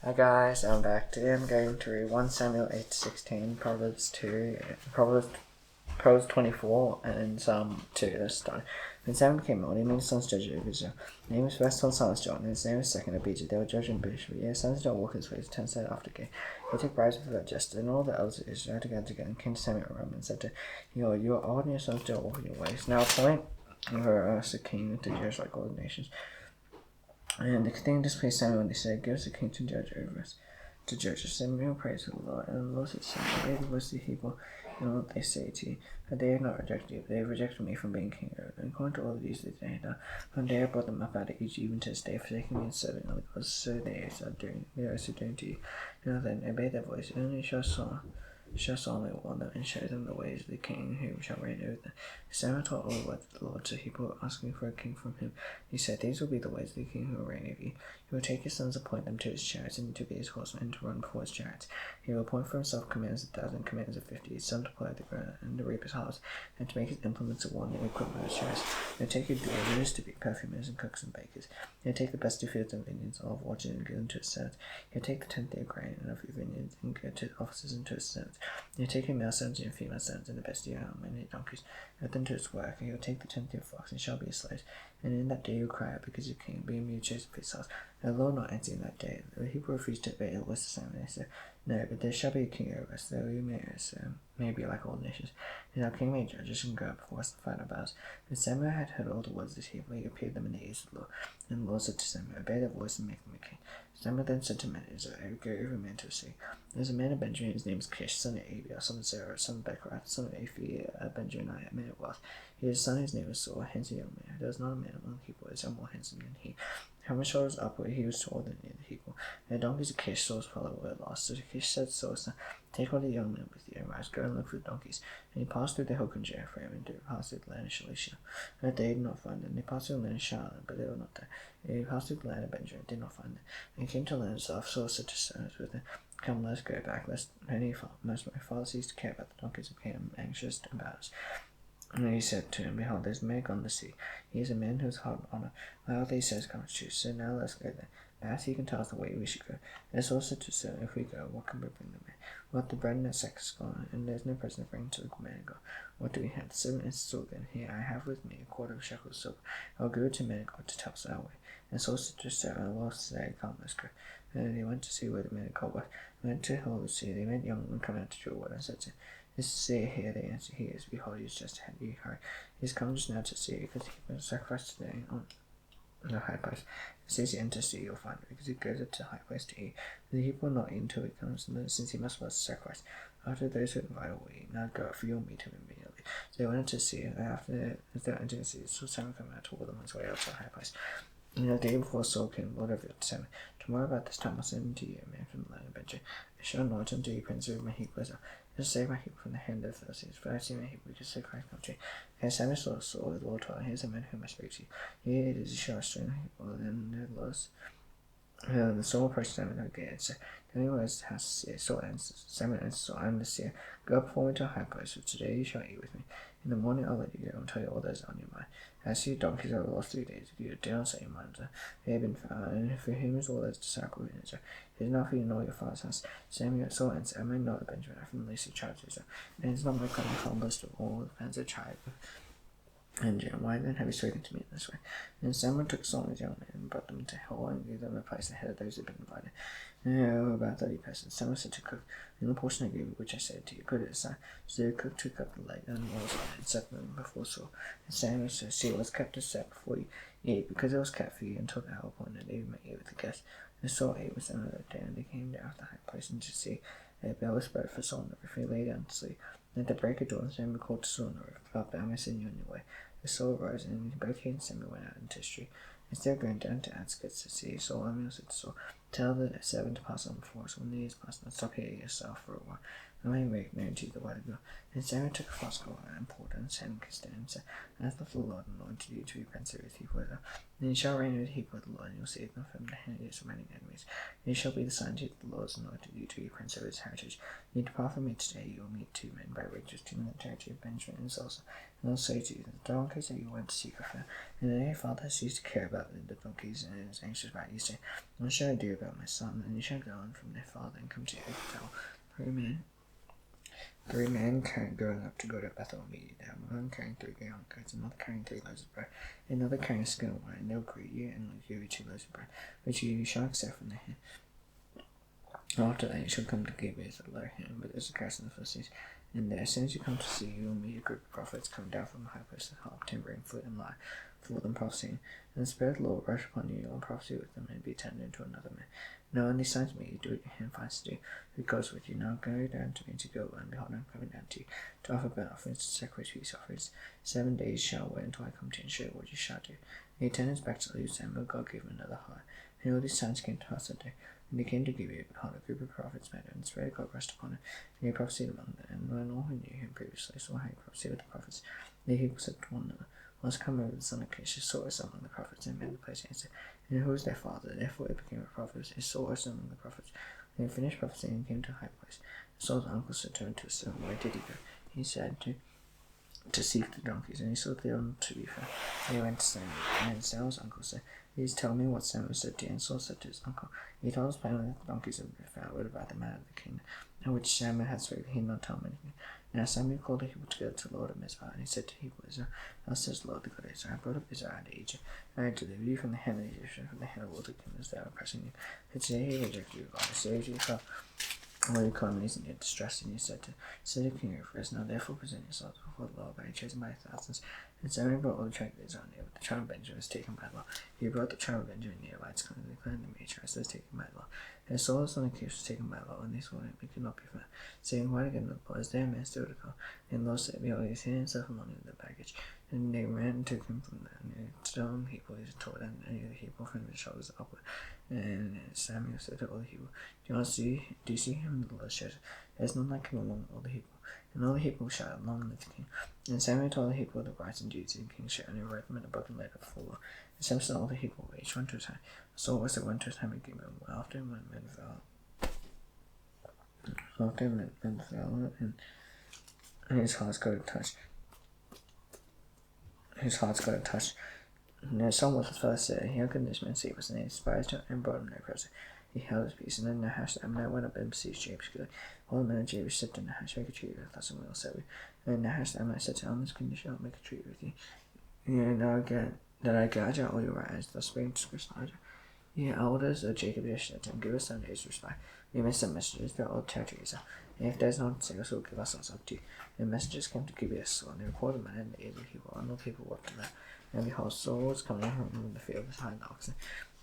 Hi guys, I'm back. Today I'm going to read 1 Samuel 8:16, Proverbs 2, Proverbs 24, and Psalm 2. Let's start. When Samuel became old, he made his sons judges over Israel. His name was first son Saul's John, and his name was second Abijah. They were judge and bishop. His sons did not walk his ways, turn aside after gain. He took bribes without justice, and all the elders of Israel gathered together and came to Samuel around and said to him, You are old, and your sons do not walk in your ways. Now appoint over us a king to judge like all the nations. And the thing displeased Samuel, and they said, Give us a king to judge over us. To judge us. Samuel praised the Lord, and the Lord said to Samuel, Hear the voice of the people, and what they say to you. For they have not rejected you, but they have rejected me from being king over them. According to all of these they say now, from the day I brought them up out of Egypt, even to this day, forsaking me and serving other gods, so they are also doing to you. Now then, obey their voice, and only shall solemnly warn them, and show them the ways of the king who shall reign over them. Samuel taught all the words of the Lord to people who were asking for a king from him. He said, These will be the ways of the king who will reign over you. He will take his sons, appoint them to his chariots, and to be his horsemen, to run before his chariots. He will appoint for himself commanders of 1,000, commanders of 50, his son to plow the ground, and to reap his harvest, and to make his implements of war, and the equipment of his chariots. He will take his builders to be perfumers, and cooks, and bakers. He will take the best of fields and vineyards, olive orchards, and give them to his servants. He will take the tenth day of grain and of your vineyards, and give it to his officers and to his servants. He will take your male sons and female sons, and the best of your men and donkeys, and put them to his work. He will take the tenth of your flocks, and shall be his slaves. And in that day you will cry out because your king, being you chosen for his house. And the Lord not answer in that day. The people refused to obey the voice of Samuel. They said, No, but there shall be a king over us, though we may be like all nations. And our king may judge us and go up before us and fight our battles. When Samuel had heard all the words of the people, he appeared them in the ears of the Lord. And the Lord said to Samuel, Obey their voice and make them a king. Samuel then said to men of Israel, Go every man to a city. There was a man of Benjamin, his name was Kish, son of Abiel, son of Zerah, son of Bechrath, son of Aphi, a Benjaminite, a man of wealth. He had a son whose name was Saul, hence a young man. There was not a man among the people Israel more handsome than he. From his shoulders upward he was taller than any of the people. And the donkeys of Kish, Saul's fellow, were lost. So Kish said to Saul, Take all the young men with you, and rise, go and look for the donkeys. And he passed through the hill country of Ephraim, and passed through the land of Shalisha. And they did not find them. They passed through the land of Charlotte, but they were not there. And he passed through the land of Benjamin, did not find them. And he came to the land of South. Saul said to servants with him, Come, let us go back, lest my father cease to care about the donkeys and became anxious about us. And he said to him, Behold, there is a man gone to sea. He is a man who is hard of honor. All that he says comes true. So now let us go there. Perhaps he can tell us the way we should go. And it's also to say, if we go, what can we bring them in? We have the bread and the sack is gone, and there is no present to bring to the man and go. What do we have? The servant answered Saul again, Here, I have with me a quarter of a shekel of silver. I will give it to man and God to tell us our way. And Saul said to Sarah, the Lord said, Come, let's go. And they went to see where the man and God was. They went to the hill of the sea. They met young men coming out to draw water, and said to him, This is sea here. They answered, He is. Behold, he is just ahead. You hurry. He is come just now to see, because he must sacrifice today on the high place. As soon as he enters the sea, you'll find it, because he goes up to the high place to eat. The people will not eat until he comes, since he must first sacrifice. After those who invite will eat. Now go up, for you will meet him immediately. So they went into the sea, and as they went into the sea, Saul Samuel come out toward them on his way up to the high place. And the day before Saul came, the Lord revealed to Samuel, Tomorrow about this time I'll send to you a man from the land of Benjamin. I shall anoint him to be prince over my people Israel. Just save my people from the hand of the Philistines, for I see my people just so Christ country. And Samuel saw Saul, the Lord told him, Here's a man whom I speak to you. Here it is, you shall restrain my people. Then the Saul approached Samuel again and said, Tell me where is the house of seer. Samuel answered Saul, I am the seer. Go up before me to a high place, for today you shall eat with me. In the morning I'll let you go and tell you all that is on your mind. As for your donkeys over the last 3 days, if you do not set your minds on, they have been found, and for whom is all that is to sacrifice in Israel? It is not for you to know your father's house. Saul answered, Am I not a Benjamin from the least of tribes of Israel? And it is not my clan composed of all the clans of the tribe and Jun, why then have you spoken to me in this way? And Samuel took Saul and his young men and brought them to Hill and gave them a place ahead of those who had been invited. And there were about 30 persons. Samuel said to cook, In the portion I gave you, which I said to you, put it aside. So the cook took up the leg and the oils on it and set them before Saul. And Samuel said, See, it was kept aside before you ate, because it was kept for you until the hour appointed, that you might eat with the guests. And Saul ate with Samuel that day, and they came down to the high place into the sea. A bed was spread for Saul on the roof, and he lay down to sleep. And at the break of dawn, Samuel called to Saul on the roof, Up, I may send you on your way. And Saul arose, and both he and Samuel went out into the street. Instead of going down to outskirts to see Samuel said to Saul, Tell the servant to pass on before us. When he is passed on, stop here yourself for a while. and I make known to you the word of God. And Samuel took a flask of oil and poured it, and Samuel kissed it, and said, As the Lord anointed you to be prince over his people, and you shall reign over the people of the Lord, and you will save them from the hand of his remaining enemies. And you shall be the sign to the Lord has anointed you to be prince over his heritage. You depart from me today, you will meet 2 men by wages, 2 in the territory of Benjamin and Saul. And I'll say to you, the donkeys that you went to seek are found. And then your father has ceased to care about the donkeys, and is anxious about you, saying, What shall I do about my son? And you shall go on from their father, and come to Bethel. 3 men going up to go to Bethel immediately. One carrying 3 gallon carts, another carrying 3 loaves of bread, another carrying a skin of wine. They'll greet you, and will give you 2 loaves of bread, which you shall accept from their hand. After that, you shall come to Gibeah at the lower hand, but there's a curse in the Philistines. And there, as soon as you come to see, you will meet a group of prophets coming down from the high place of harp, timbrel, flute, and lyre, for them prophesying. And the Spirit of the Lord will rush upon you, you will prophesy with them, and be turned into another man. Now, when these signs meet you, do what your hand finds to do. Who goes with you? Now go down to me to go, and behold, I am coming down to you, to offer burnt offerings, to sacrifice peace offerings. 7 days shall wait until I come to you and show you what you shall do. And he turned his back to leave Samuel. God gave him another heart. And all these signs came to pass that day. And they came to Gibeah, behold, a group of prophets met him, and the Spirit of God rested upon him. And he prophesied among them. And when all who knew him previously saw how he prophesied with the prophets, the people said to one another, Let us come over the son of Kish, his sword is among the prophets, and made the place answer. And who was their father? Therefore it became a prophet, his sword was among the prophets. And he finished prophesying and came to a high place. Saul's uncle said to him to his son, Where did he go? He said, to seek the donkeys, and he saw them to be found. And he went to Samuel, and Saul's uncle said, Please tell me what Samuel said to you. And Saul said to his uncle, He told us plainly that the donkeys had been found, would about the matter of the kingdom, and which Samuel had spoken. He did not tell him anything. Now Samuel called the people together to the Lord at Mizpah, and he said to the people of Israel, Thus says the Lord, the God of Israel, I brought up Israel out of Egypt, and I delivered you from the hand of the Egyptians, from the hand of all the kingdoms that were oppressing you. But today he rejected you, God, I saved you from all your calamities and your distress, and you said to the king of Israel, Now therefore present yourselves before the Lord, by chosen by thousands. And Samuel brought all the tribe of Israel near, but the tribe of Benjamin was taken by law. He brought the tribe of Benjamin near by its clan, and the clan of the Matriarchs was taken by law. And Saul the son of Kish was taken by law, and they saw him, and could not be found, saying, Why again the Lord? Is there a man still to call? And the Lord said, Behold, he has hidden himself among them in the baggage. And they ran and took him from there, and they stone people he tore down any of the people from his shoulders upward. And Samuel said to all the people, Do you see him? And the Lord shouted, There is none like him among all the people. And all the people shouted, Long live the king. And Samuel told the people of the rights and duties of the king shouted, and he wrote them in a book and laid it before the Lord. And Samuel sent all the people away, each one to his home. Saul was that went to his home and gave him after him went men fell. After him men fell, and his heart's got a touch. And Saul was the first said, How can this man see us? And he despised him and brought him no present. He held his peace, and then Nahash the Ammonite went up and besieged Jabez. All the men of Jabez said to Nahash, Make a treaty with us, and we will set with you. And Nahash the Ammonite said to him, On this condition I'll make a treaty with you. That I gouge out all your eyes, thus speaking to Elijah. Ye elders of Jacob said to him, Give us 7 days' respite. We may send messengers to all territories, and if there is none to say us, we'll give ourselves up to you. And messengers came to Gibeah, and they reported the man and the evil people, and all people walked to them. And behold, Saul was coming from the field behind the oxen.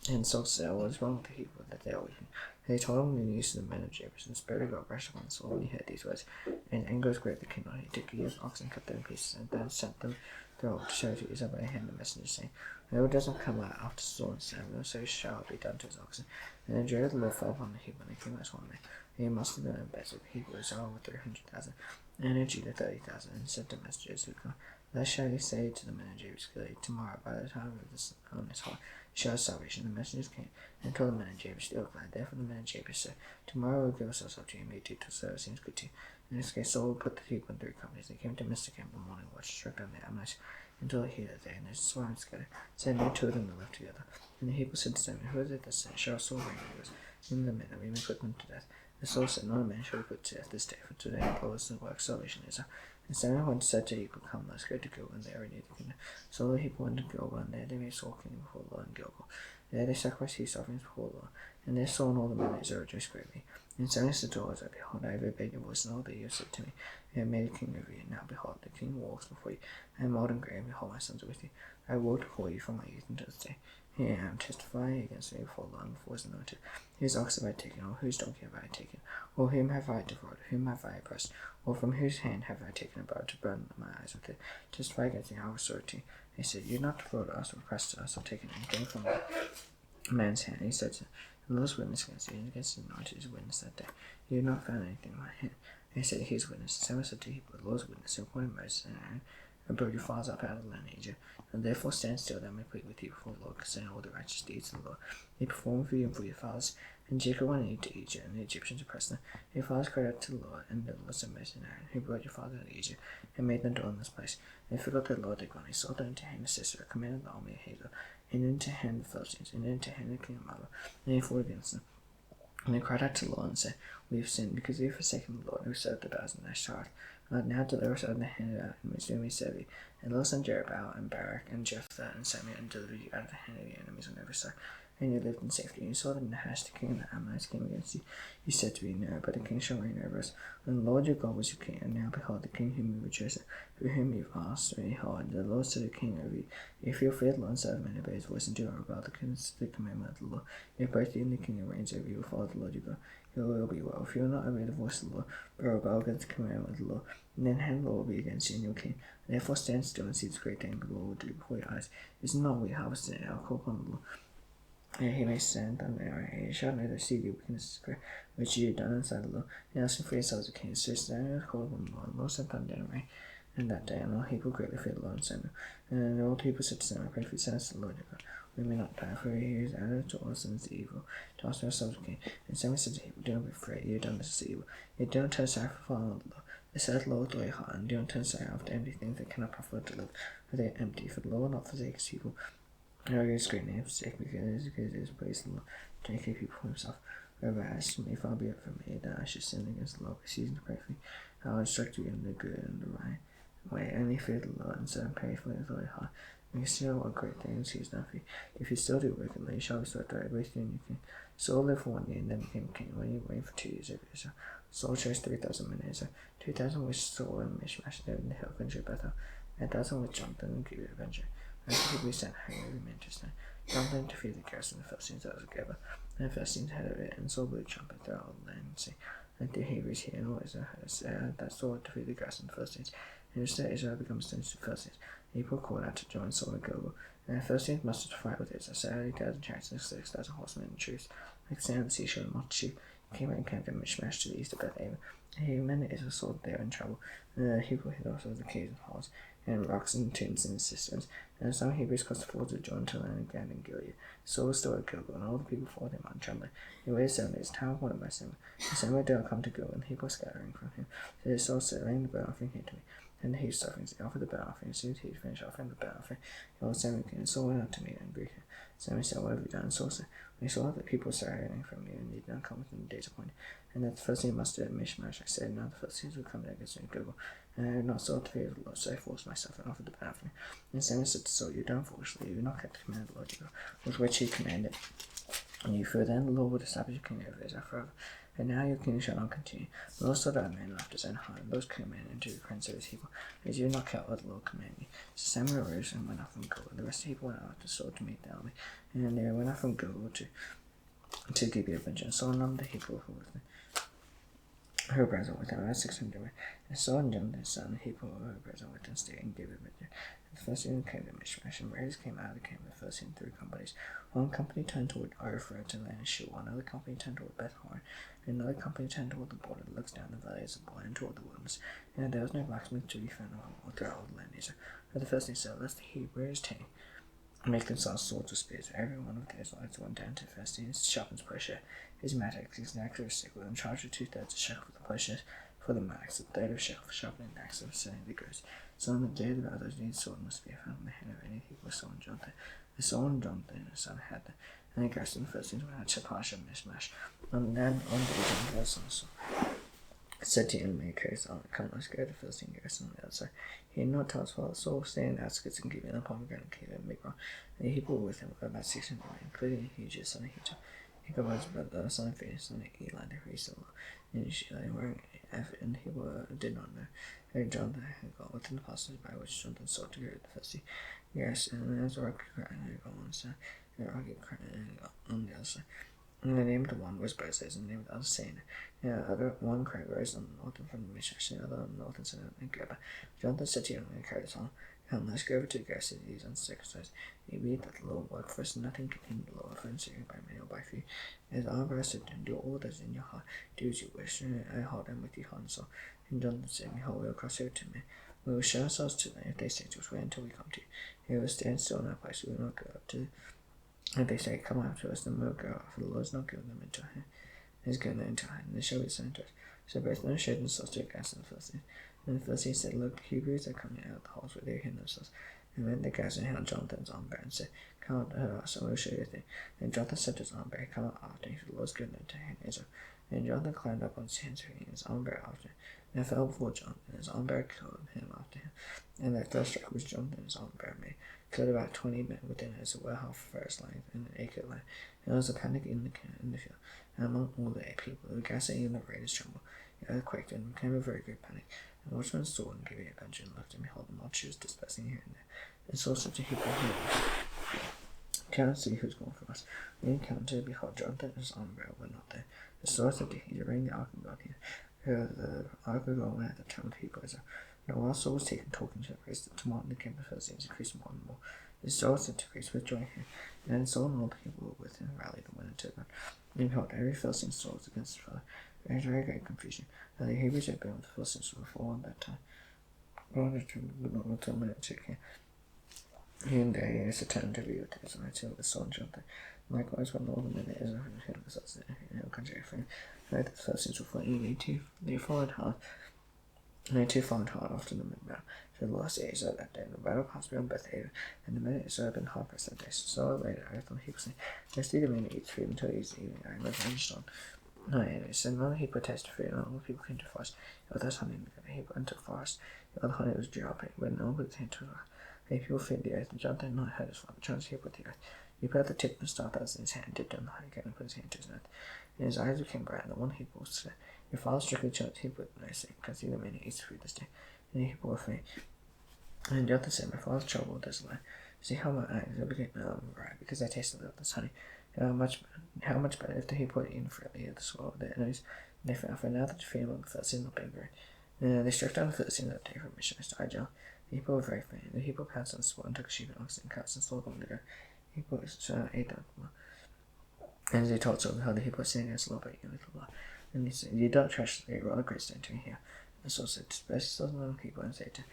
And Saul said, What is wrong with the people that they are weeping? And he told him the news to the men of Jabez, and the Spirit of God rushed upon Saul when he heard these words. And anger was great at the kingdom. He took the oxen, cut them in pieces, and then sent them to show to Israel by the hand of the messengers, saying, Whoever doesn't come out after Saul and Samuel, so shall be done to his oxen. And the joy of the Lord fell upon the people, and they came as one man. And he mustered them in Bezek, the people of Israel were 300,000, and in Judah 30,000, and said to messengers who come, Thus shall you say to the men of Jabez, Tomorrow, by the time of the sun is hot, show us salvation. The messengers came and told the men of Jabez, They were glad. Therefore the men of Jabez said, Tomorrow we'll give ourselves up to you, and make you to serve. Seems good to you. In this case, Saul put the people in 3 companies. They came to Mr. Camp in the morning watch, struck down the Ammonites until the heat of the day, and they swam together. Said no 2 of them were left together. And the people said to Samuel, Who is it that said, Shall Saul bring with us in the men, that we may put them to death? And Saul said, Not a man shall be put to death this day, for today the Lord is the work salvation is. And Samuel went and said to the people, Come, let us go to Gilgal, and there renewed the kingdom. So the people went to Gilgal, and there they made Saul king before the Lord in Gilgal. There they sacrificed peace offerings before the Lord, and there Saul and all the men of Israel rejoiced greatly. And Samuel said to all Israel, Behold, I have obeyed your voice, and all that you have said to me. I have made a king over you. Now behold, the king walks before you. I am old and grey, and behold, my sons are with you. I walked before you from my youth until this day. Here I am testifying against me before the Lord, and before his anointed. Whose ox have I taken, or whose donkey have I taken? Or whom have I defrauded? Whom have I oppressed? Or from whose hand have I taken a bow to burn my eyes with it? Testify against me, I will restore it to you. He said, You have not defrauded us, or oppressed us, or taken anything from a man's hand. He said to the Lord's witness against you, and against his anointed is witness that day. You have not found anything in my hand. And he said, his witness. Samuel said to Hebrew, the Lord's witness, who appointed Moses and brought your fathers up out of the land of Egypt. And therefore stand still, that I may plead with you before the Lord concerning all the righteous deeds of the Lord. He performed for you and for your fathers. And Jacob went into Egypt, and the Egyptians oppressed them. Your fathers cried out to the Lord, and the Lord sent Moses and Aaron, who brought your father out of Egypt, and made them dwell in this place. And they forgot the Lord their God. He sold them into hand of Sisera, commanded the army of Hagar, and into hand of the Philistines, and into hand of the king of Moab. And he fought against them. And they cried out to the Lord and said, We have sinned, because we have forsaken the Lord, who served the Baals in Ashtaroth. Now deliver us out of the hand of our enemies, whom we serve you. And let us send Jerubbaal and Barak and Jephthah and Samuel, and deliver you out of the hand of your enemies on every side. And you lived in safety. And you saw that Nahash, the king of the Ammonites, came against you. You said to me, No, but the king shall reign over us. And the Lord your God was your king. And now behold, the king whom you rejoice at, for whom you have asked very hard. The Lord said, the king over you. If you fear the Lord and serve him and obey his voice, and do not rebel against the commandment of the Lord, if both you and the king who reigns over you will follow the Lord your God, your will be well. If you will not obey the voice of the Lord, but rebel against the commandment of the Lord, and then hand the Lord will be against you and your king. Therefore stand still and see this great thing the Lord will do before your eyes. Is not we harvested our call upon the Lord? And he may stand on our hand. He shall neither see the wickedness which you have done inside the Lord, and ask him for yourselves a king. So Samuel called upon the Lord. The Lord sent thunder and rain. And that day, and all people greatly feared the Lord and Samuel. And all people said to Samuel, Pray for yourselves to the Lord your God. We may not die, for he is added to us and is evil, to us ourselves a king. And Samuel said to Hebrew, Do not be afraid, you have done this evil. Yet do not turn aside from following the Lord. Set the Lord with all your heart, and do not turn aside after empty things that cannot profit to live, for they are empty. For the Lord will not forsake his people. Nor his great name forsake, because it is praise the Lord, to make a people for himself. Whoever asks me, far be it from me, that I should sin against the Lord by ceasing to pray for you. I will instruct you in the good and the right way. Only fear the Lord, and serve faithfully with all your heart. And consider what great things he has done for you. If you still do wickedly, you shall be swept away, both you and your king. Saul lived for 1 year, and then became king. When he reigned for 2 years over Israel, Saul chose 3,000 men in Israel, 2,000 which Saul and Mishmash lived in the hill country of Bethel, and 1,000 which Jonathan and Gibeah of Benjamin. And the people sent Hagar the minister. Jonathan defeated the garrison of the Philistines that was at Geba, and the Philistines heard of it, and Saul blew a trumpet throughout all the land, and say, Let the Hebrews hear, and all Israel heard that Saul defeated the garrison of the Philistines, and instead Israel becomes stones to the Philistines. The people called out to join Saul at Gilgal, and the Philistines mustered to fight with Israel, 70,000 chariots and 6,000 horsemen and troops, like the sand of the seashore, and multitude came and encamped in Mishmash to the east of Beth-aven. And the men of Israel saw that they were in trouble, and the people hid also the caves and holes, and rocks and tombs and cisterns. And some Hebrews crossed the fords of Jordan to land in Gad and Gilead. Saul was still at Gilgal, and all the people followed him on trembling. He waited 7 days, town appointed by Samuel. And Samuel did not come to Gilgal, and the people were scattering from him. So Saul said, Bring the burnt offering here to me. And the heat offerings, he offered the burnt offering. As soon as he had finished offering the burnt offering, he called Samuel again. And Saul went out to meet and greet him. Samuel said, What have you done? And Saul said, When he saw that the people were scattering from you, and they did not come within the days appointed, and that the Philistines mustered at Mishmash, I said, Now the Philistines will come against me at Gilgal. And I had not sought the favor of the Lord, so I forced myself and offered the burnt offering. And Samuel said to Saul, You have done foolishly, you have not kept the command of the Lord your God, with which he commanded. And you fear then the Lord would establish your king over Israel forever. And now your king shall not continue. The Lord sought out a man after his own heart, and those came in into the prince of his people, as you have not kept what the Lord commanded you. So Samuel arose and went out from Gilgal. The rest of the people went out to Saul to meet the army, and they went out from Gilgal to Gibeah of Benjamin. Saul numbered the people who were with him, who were present with him, about 600 men. And Saul and Jonathan his son, the people who were present with him, stayed in Gibeah of Benjamin. The Philistines came to Mishmash, and raiders came out of the camp of the Philistines in 3 companies. One company turned toward Ophrah to land in Shul, another company turned toward Beth-horon, and another company turned toward the border that looks down the valley of Zebulun and toward the wilderness. And there was no blacksmith to be found all throughout all the land of Israel. But the Philistines said, Lest the Hebrews take make themselves swords or spears. Every one of the Israelites went down to the Philistines, sharpens plowshare. His mattock is an axe or a sickle, and charged with 2/3 of shekel for the plowshares, for the axe, a third of shekel for sharpening the axe, of setting the goats. So on the day of the battle, there sword must be found in the hand of any people with Saul and Jonathan. The Saul and Jonathan his son had them, and the garrison of the Philistines went out to Parsha Mishmash. On the day Jonathan Saul said to him, Make haste on, come, let's go to the Philistine garrison on the other side. He had not told his father Saul, stay in the outskirts and give him the pomegranate cave and Migron. And the people were with him were about 600 men, including Hijah, son of Hijah. Ichabod his brother, son of Phinehas, son of Eli, the priest of the Lord, and Sheila, wearing ephod, and he did not know that Jonathan had gone within the passages by which Jonathan sought to go to the Philistine garrison, and as a rocky cry had gone on one side, and a rocky cry had gone on the other side. And the name of the one was Bozez, and the name of the other Sana. And the other one cried rose on the north and from the Mishmash, and the other on the north and south and Geba. Jonathan said to him, and carried his arm, Come, let's go over to the guest cities uncircumcised. They read that the Lord work for us, nothing can hinder the Lord from serving by many or by few. As our rested and do all that is in your heart, do as you wish, and I hold them with your heart and soul. And Jonathan said, behold, we will cross over to me. We will show ourselves to them if they say to us, wait until we come to you. We will stand still in our place, we will not go up to them. If they say, come up to us, then we will go up, for the Lord has not given them into our hand. He has given them into our hand, and they shall be sent to us. So both of them showed themselves to Gaza and the Philistines. And the Philistines said, look, the Hebrews are coming out of the halls where they hid themselves. And then the Gaza held Jonathan's arm bearer and said, come out to us, and we will show you a thing. And Jonathan said to his arm bearer, come out after me, for the Lord has given them to hand Israel. And Jonathan climbed up on his hands and his arm bearer after him. And fell before Jonathan, and his arm bearer killed him after him. And their first strike was Jonathan, his arm bearer made. Killed about 20 men within as it were half a verst length and an acre length. And there was a panic in the field, and among all the people, the Gaza and the raiders trembled. The earth quaked and became a very great panic. And the watchman saw and gave a bunch and looked, and behold, the multitude was dispersing here and there. And Saul said to Hebrew, cannot see who's gone from us. We encountered, behold, Jonathan and his arm bearer were not there. The Saul said to Hebrew, bring the ark of God here. The ark of God went at the time of Hebrew. Now while Saul was talking to the priest, the tumult in the camp of Philistines increased more and more. The Saul said to the priest, withdraw here. And then Saul and all the people were with him rallied and went into God. And behold, every Philistine Saul was against his father. There was very great confusion. Now the Hebrews had been with the Philistines before at that time. God had not to minute to camp. Here and there he has returned to be with the Israelites with Saul and Jonathan. Likewise, when all the men of Israel had themselves in the country of Ephraim, heard that the Philistines were fleeing, they followed hard. And they too followed hard after them in battle. So the Lord said Israel that day, and the battle passed beyond Bethhaven, and the men of Israel had been hard pressed that day. So Saul laid an oath on the heap, saying, let's lead the men to eat food until it is evening. I am avenged on. No, and it said, none of the heap tasted food, and all the people came to the forest. It was honey in the heap unto the forest. The other honey was dropping, when no one put his hand to it. The people feared the earth, and Jonathan had not heard his father. Jonathan heap with the earth. He put out the tip of the staff that was in his hand, dipped in the honey cake, and put his hand to his mouth. And his eyes became bright, and the one heap was said, your father strictly chose heap with no sin, because he the man who eats food this day. And the people were faint. And Jonathan said, my father's trouble with this land. See how my eyes have become bright, because I tasted of this honey. How much better if the people had eaten freely of the soil of their enemies. And they found, for now that the fear among the Philistines not being great. They struck down the Philistines that day from Missionaries to Ijah. The people were very faint. The people pounced on the spot and took sheep and oxen and cows and slaughtered them to go. The people ate them. And as they told Saul, how the people were saying against the Lord by eating little blood. And he said, you don't trash the rather great stone to me here. And Saul said, disperse yourselves among the people and say to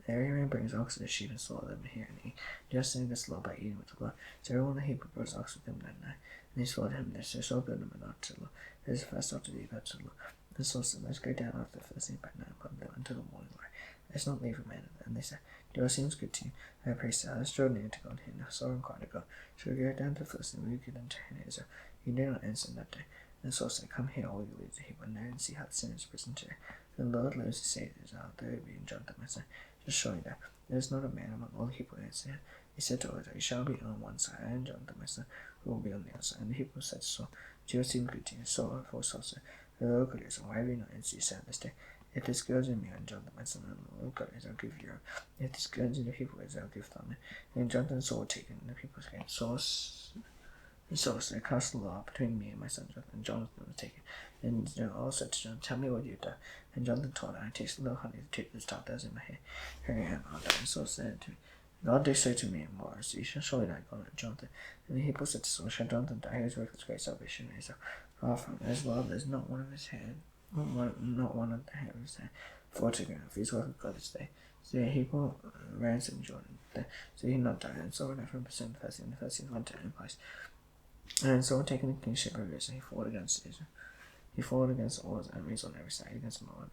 every man brings oxen and sheep and slaughter them here and eat. Just saying against the Lord by eating with the blood. So everyone in the Hebrew brought his ox with him that night. And he slaughtered him there. So Saul built him an ark to the Lord. It is the first after the event to the Lord. And Saul said, let's go down after the Philistines by night and put them until the morning light. Let's not leave a man. And they said, do what seems good to you. And the priest said, let's draw near to God here. Now Saul inquired of God, shall we go down to the Philistines? We will give them to him Israel. He did not answer that day. And Saul said, come here, all you leaders of Hebrew, now and see how the sin is risen today. And the Lord lives to say to Israel, though it be in Jonathan my son, just show you that there is not a man among all the Hebrew answered. He said to Israel, you shall be on one side, and Jonathan my son who will be on the other side. And the Hebrew said to Saul, do what seems good to you? Saul said, the Lord God is, why have you not answered? He said this day, if this goes in me and Jonathan my son, and the Lord God is, I'll give you. If this goes in the people is, I'll give them. And Jonathan and Saul were taken, and the people came. And Saul said, cast the law between me and my son Jonathan. And Jonathan was taken. And Saul said to Jonathan, tell me what you've done. And Jonathan told him, I tasted a little honey, the tip of the staff that was in my hand. Here I am, I'll die. And Saul said to me, God do so to me and more, so you shall surely die, God and Jonathan. And the Hebrew said to Saul, shall Jonathan die? His work was great salvation. And he said, far from his love, there's not one of his hand, not one of the hair of his hand, for to go, for his work of God this day. So the Hebrew ransomed Jordan, so he not died. And Saul went out from pursuing the Philistines, and the Philistines went to him in place. And Saul taking the kingship of Israel, he fought against Israel. He fought against all his enemies on every side, against Moab,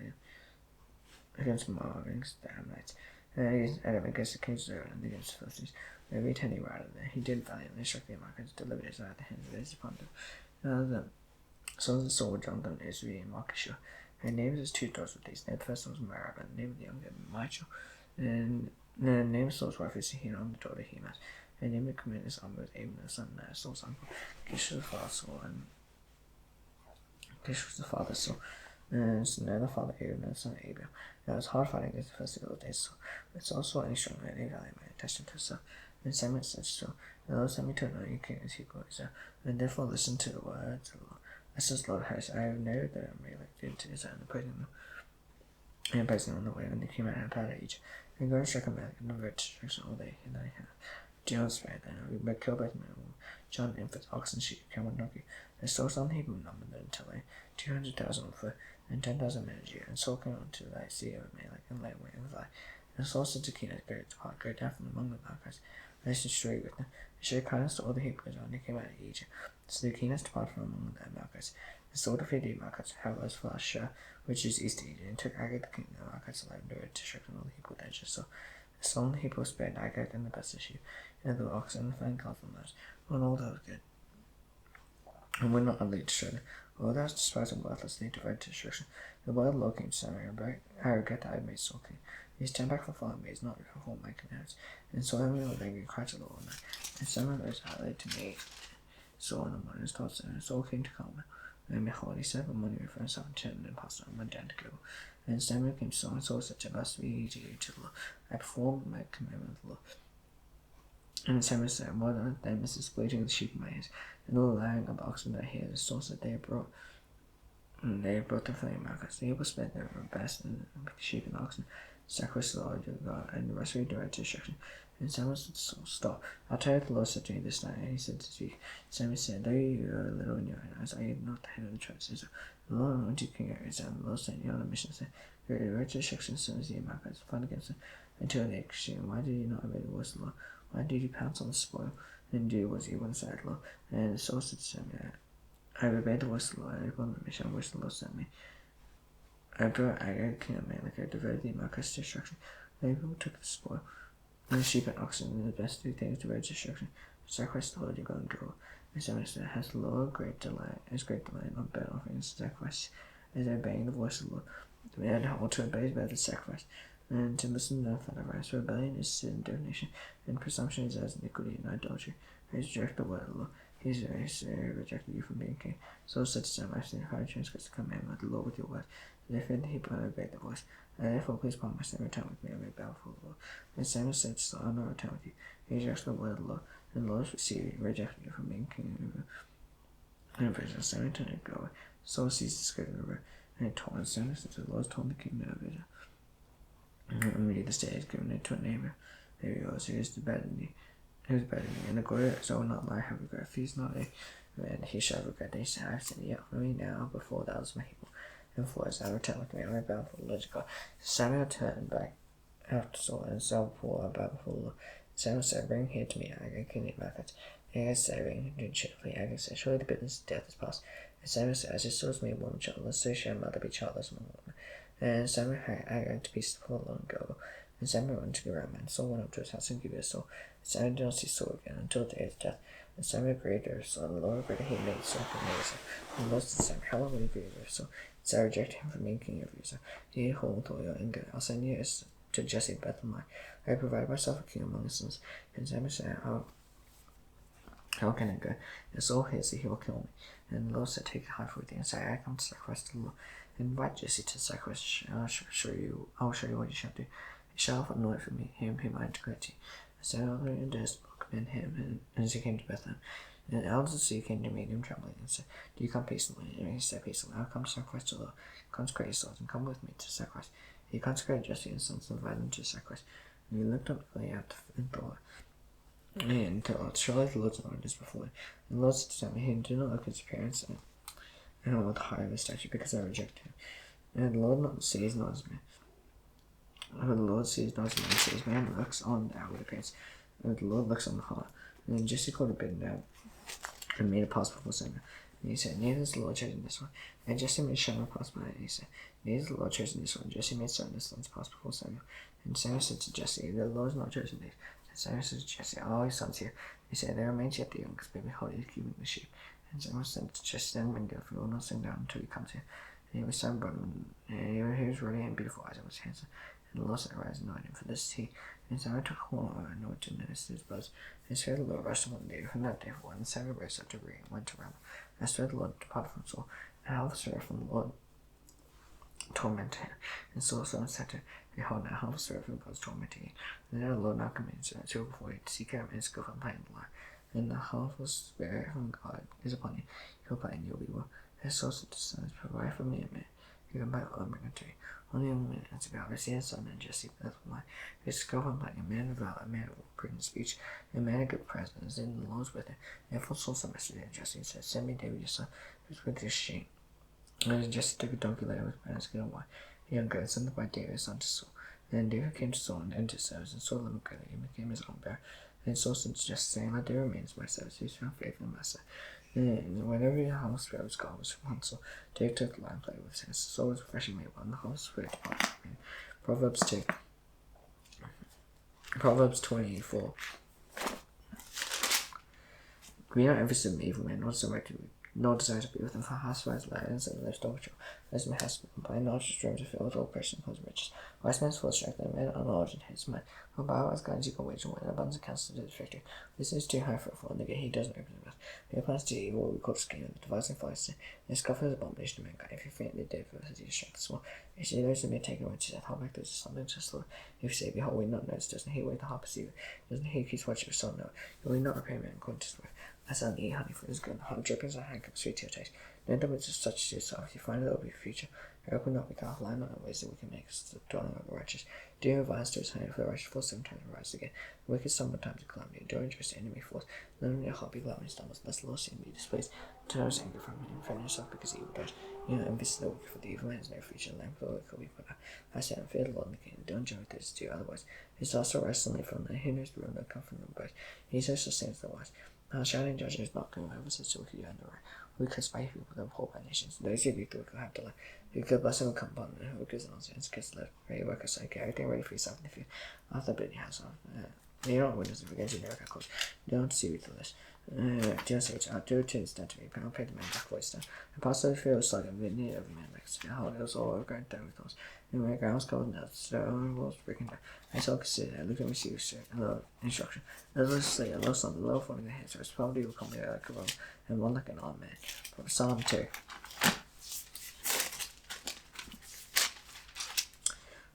against the Ammonites, and against the kings of Israel, and against the Philistines. Every time he routed there, he did valiantly, struck the Amalekites, delivered Israel at the hands of his upon them. Now the sons of Saul were Jonathan, Israel, and Malchishua. And named his two daughters with these. The first one was Merab, and the name of the younger Michal. And the name of Saul's wife is Hiram, the daughter of Hemas. And the name of the commander's army was Abner, the son of Saul's uncle. Kish was the father of Saul, and Kish was the father of Saul. And Sinai the father of Abner, the son of Abel. Now it was hard fighting against the first of those days. But Saul saw any strong man, any valiant man, attached him to himself. And Samuel said to Saul, the Lord sent me to anoint you king as he brought Israel. And therefore listen to the words of the Lord. As says Lord hosts, I have known that I may elected to Israel and praising them. And praising them on the way when they came out of Egypt. and go to check a man and the red destruction all day, and I have. Jones spared then, we were killed by the man, John, infant, oxen, sheep, camel, donkey, and stole some Hebrew number until 200,000 on foot, and 10,000 men a year, and so came unto thy sea of Amalek, and lay away and fly. And Saul said to King Great depart, go down from among the Amalekites, and I should straight with them, and show kindness to all the Hebrews when they came out of Egypt. So the king has departed from among the Amalekites, and Saul defeated the Amalekites, however, as far as Shur, which is east of Egypt, and took Agag the king of the Amalekites alive, and did to strike all the Hebrew dangers. So Saul and the Hebrews spared Agag and the best of sheep, and the oxen, and the fine cloth and those, and all that was good. And would not unlead to Shur. Although thou hast despised and worthless, they devoted to destruction. The word of the Lord came to Samuel, and Agag I made Saul king. He turned back from following me, he is not conformed my commandments. And Samuel was angry and cried to the Lord, and Samuel rose highly to me. Saul in the morning told Samuel, Saul came to Carmel. And behold, he set up money for himself and turned and passed on and went down to Gilgal. And Samuel came to Saul, and Saul said to us, be to you to the Lord. I performed my commandment of the Lord. And Samuel said, well done, then Mrs. bleating of the sheep in my ears, and all the lowing of the oxen that I hear. The Saul said, they have brought the flame Amalekites. The Hebrews sped their best and the sheep and oxen, sacrifice to the Lord your God, and the rest we direct to destruction. And Samuel said to Saul, stop. I'll tell you what the Lord said to me this night. And he said to speak. Samuel said, though you are little in your own eyes, I am not the head of the tribes of Israel. The Lord anointed King Israel, and the Lord sent you on a mission, saying, go direct to destruction as soon as the Amalekites fight against them, until they extreme. Why did you not obey the voice of the Lord? Why did you pounce on the spoil, and do what you once said, Lord? And Saul said to Samuel, I have obeyed the voice of the Lord, and I have gone on the mission which the Lord sent me. I brought Agag, king of Amalek, I devoted the Amalekites to destruction. The people took the spoil, and the sheep and oxen, and the best three things devoted to destruction. Sacrifice to the Lord your God and Gilgal. And Samuel said, has the Lord great delight on burnt offerings and sacrifice, as obeying the voice of the Lord? The man ought to obey is better than sacrifice, and to listen to no sacrifice. Rebellion is sin and divination, and presumption is as iniquity and idolatry. He has rejected the word of the Lord. He has rejected you from being king. So said to Samuel, I have hard transgressed the commandment of the Lord with your word. Therefore the Hebrew obeyed the voice. And therefore please promise to return with me, I may bow before the Lord. And Samuel said to Saul, I will not return with you. He rejected the word of the Lord, and the Lord has rejected you from being king over Israel. Samuel turned to go away. Saul seized the skirt of the river, and he tore it. Samuel said to the Lord, torn the kingdom of Israel. And we the state is given it to a neighbor. There he goes, he is better than me. He was better than me. And the glory of Saul will not lie, have regret. If he is not a man, he shall regret that he shall have sinned yet for me now before thou was my people. And for as I return with me, I bow before the Lord God. Samuel turned back after Saul, and Saul bowed before the Lord. Samuel said, bring here to me Agag, king of the Amalekites. Agag said, bring him cheerfully. Agag said, surely the bitterness of death is past. And Samuel said, as your soul is made woman childless, so shall mother be childless among women. And Samuel had Agag to pieces before the Lord and Gilgal. And Samuel went to Ramah, and Saul went up to his house and gave it Saul. And Samuel did not see Saul again until the day of his death. And Samuel agreed to Saul, and the Lord agreed that he made Saul king of Israel. And the Lord said to Samuel, how long will you agree with Saul? So I rejected him from being king of Israel. He hold with all your anger. I'll send you to Jesse Bethlehem. I provide myself a king among his sons. And Samuel said, how can I go? And Saul hears that he will kill me. And the Lord said, take a heifer with you, and say, I come to sacrifice to the Lord. And invite Jesse to sacrifice. I will show you what you shall do. He shall anoint for me him whom I declare to you. So I went into his book, and him, and as he came to Bethlehem. And the elders of the city came to meet him trembling, and said, do you come peacefully? And he said peacefully, I will come to sacrifice to the Lord. Consecrate yourselves, and come with me to sacrifice. He consecrated Jesse and his sons, and invited them to sacrifice. And he looked up out and thought, and thought, surely the Lord's anointed is before him. And the Lord said to Samuel, do not look at his appearance, and all the high of his stature, because I reject him. And the Lord sees not as man. For the Lord sees not as man sees. Man looks on the outward appearance, and the Lord looks on the heart. And then Jesse called a bid out, and made it pass before Samuel. And he said, neither has the Lord chosen this one. And Jesse made Shammah pass by, and he said, neither has the Lord chosen this one. Jesse made certain his sons pass before Samuel. And Samuel said to Jesse, the Lord has not chosen these. And Samuel said to Jesse, all his sons here. He said, there remains yet the youngest, but behold, he is keeping the sheep. And Samuel said to Jesse, then bring for we will not sing down until he comes here. And he was son but and he was ruddy and beautiful eyes, and was handsome. And the Lord said, arise and anoint him, for this is he. And Samuel took a horn and anointed him, and his brothers. And the Spirit of the Lord rested upon David from that day forward. And Samuel rose up to Uri and went to Ramah. And the Spirit of the Lord departed from Saul, and how the Spirit from the Lord tormented him. And Saul said to him, behold, now how the Spirit from God is tormenting you. And then the Lord now commanded Samuel to go before you, to seek out and skillful and plain the lie. And the harmful Spirit from God is upon you. He'll play and you'll be well. And Saul said to his sons, provide for me a man You can buy a tree. Only a minute ago, I see a son and Jesse both of mine. His girlfriend like a man of valor, a man of prudent speech, a man of good presence, in the laws with it. Therefore, soul semester and Jesse said, Send me David your son, who's with his sheep. And Jesse took a donkey later with parents get away. The young girl sent by David son to Saul. Then David came to Saul and entered his service, and Saul loved him greatly, and became his own bearer. And Saul sent to Jesse, saying, Let there remain my service, who's found faith in the master. And whenever the Holy Spirit was gone, was from Hansel, David took the line and played with his hands. Saul was refreshing made one, the Holy Spirit departed from him. Proverbs 2. Proverbs 24. We are envious of evil men, nor desire to be with them, for housewives lions and live dog show. Wisdom has by knowledge streams to fill with all person whose riches. Wise man's full of strength, and men are knowledge in his mind. For by wise guidance you can wage and win, abundance counsel to his victory. This is too high for a fool, and he doesn't open his mouth. He plans to evil, we call scheme, and devising flies sin. And scoffers is abomination to mankind. If you faintly did for his strength small, if you see those who may take away to death, hold back those who something to slow. If you say, Behold, we not notice, doesn't he wait the heart perceive it? Doesn't he keep watch your soul know? Will he not repay man according to his worth? I said, eat honey for his good, hot drippings and hand cups sweet to your taste. No doubt such as yourself, if you find it will be future. I open not because lie not in ways that we can make us the dwelling of the righteous. Do your advance to his hand, for the righteous fall 7 times and rise again. The wicked stumble times of calamity, endure interest the enemy falls. Let him your heart be glad when he stumbles, lest the Lord see him be displeased. Turn his anger from him, defend yourself because evil does. You know, envious the wicked, for the evil man has no future, and lamp for the wicked will be put out. I said, and fear the Lord and the king, don't join with this to otherwise. His also rests only from the who knows the ruin that come from them both. He so sustains the wise. Shining judgment is not going over such a wicked you under right. We curse by people that uphold by nations. Those who do the wicked have to life. Who could bless him will come upon them, who gives nonsense, kiss live. Pray work aside, everything ready for yourself in the field. After the house on. You don't witness if against your miracle course. Don't see with the list. Dear Sage, I'll do it to stand to me, but I'll pay the man back voice down. And pass over the field like a vineyard of man makes to how it was all overgrown down with thorns. And my ground was covered in nuts, so the walls breaking down. I saw consider, I looked at my series, a little instruction. As I say, a low son, the low forming the head, so it's probably will come there like a robe, and one like an old man. From Psalm 2.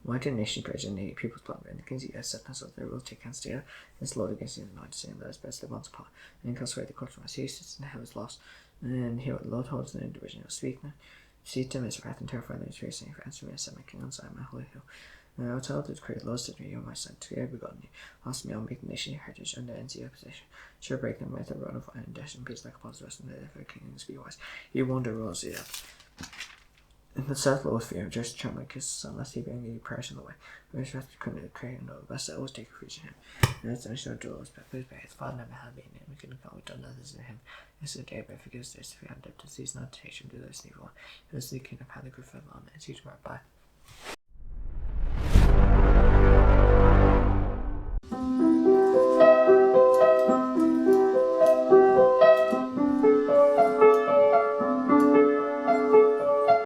Why did a nation praise and the people's blood and the kings eat acceptance of their will take hands together and slaughter against the anointed, saying, Let us best live once apart, and incarcerate the compromise. He sits in the heavens lost, and hear what the Lord holds in the division. He'll speak now. See to him his wrath and terrify them his fear, saying, For answer me, I set my king on Zion, my holy hill. And I will tell the created Lord said to me, You are my son, today I have begotten you. Ask me, I will make the nation your heritage, and the ends your possession. Shall break them with a rod of iron, and dash in peace like upon the rest of the kings be wise. You wander rules the earth. In the south Lord fear, just tremble like his son, lest he bring you perish in the way. Where his wrath become the creator, no, best I always take refuge in him. And as I shall draw his back, his father never had been in, we can account with done others in him. Yes, the day, but forgives those if we have debtors, these not to take him to those evil. It was the king of had the good for the and teach him right by.